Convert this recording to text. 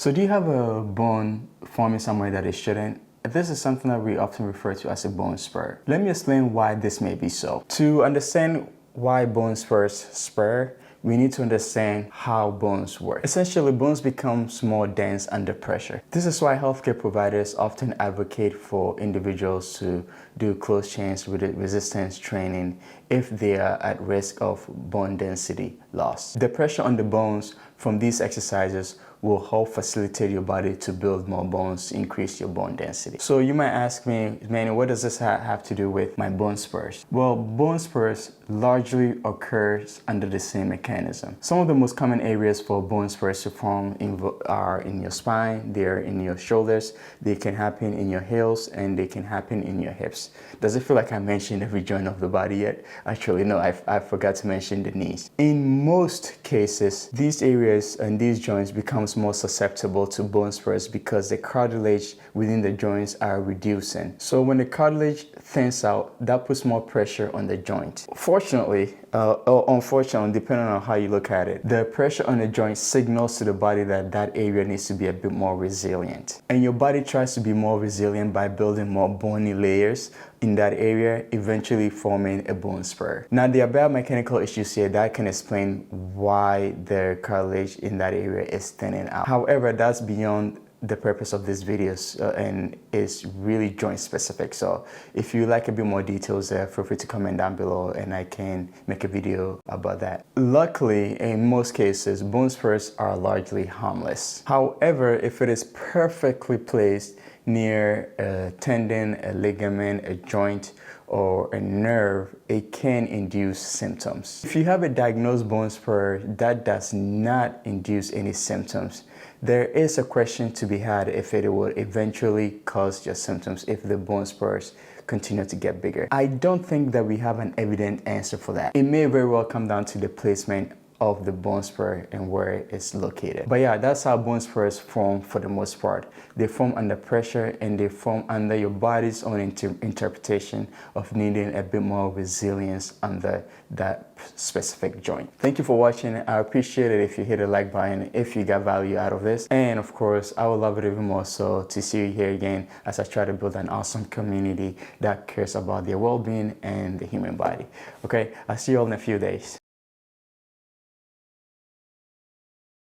So do you have a bone forming somewhere that it shouldn't? This is something that we often refer to as a bone spur. Let me explain why this may be so. To understand why bone spurs spur, we need to understand how bones work. Essentially, bones become more dense under pressure. This is why healthcare providers often advocate for individuals to do closed chains resistance training if they are at risk of bone density loss. The pressure on the bones from these exercises will help facilitate your body to build more bones to increase your bone density. So you might ask me, Manny, what does this have to do with my bone spurs? Well, bone spurs largely occurs under the same mechanism. Some of the most common areas for bone spurs to form are in your spine, they're in your shoulders, they can happen in your heels, and they can happen in your hips. Does it feel like I mentioned every joint of the body yet? Actually, no, I forgot to mention the knees. In most cases, these areas and these joints becomes more susceptible to bone spurs because the cartilage within the joints are reducing. So when the cartilage thins out, that puts more pressure on the joint. Fortunately, or unfortunately, depending on how you look at it, the pressure on the joint signals to the body that that area needs to be a bit more resilient. And your body tries to be more resilient by building more bony layers in that area, eventually forming a bone spur. Now, there are biomechanical issues here that can explain why the cartilage in that area is thinning out. However, that's beyond the purpose of this videos and is really joint specific. So if you like a bit more details there, feel free to comment down below and I can make a video about that. Luckily, in most cases, bone spurs are largely harmless. However, if it is perfectly placed near a tendon, a ligament, a joint, or a nerve, it can induce symptoms. If you have a diagnosed bone spur that does not induce any symptoms, there is a question to be had if it would eventually cause your symptoms if the bone spurs continue to get bigger. I don't think that we have an evident answer for that. It may very well come down to the placement of the bone spur and where it's located. But yeah, that's how bone spurs form for the most part. They form under pressure and they form under your body's own interpretation of needing a bit more resilience under that specific joint. Thank you for watching. I appreciate it if you hit the like button, if you got value out of this. And of course, I would love it even more so to see you here again as I try to build an awesome community that cares about their well-being and the human body. Okay, I'll see you all in a few days.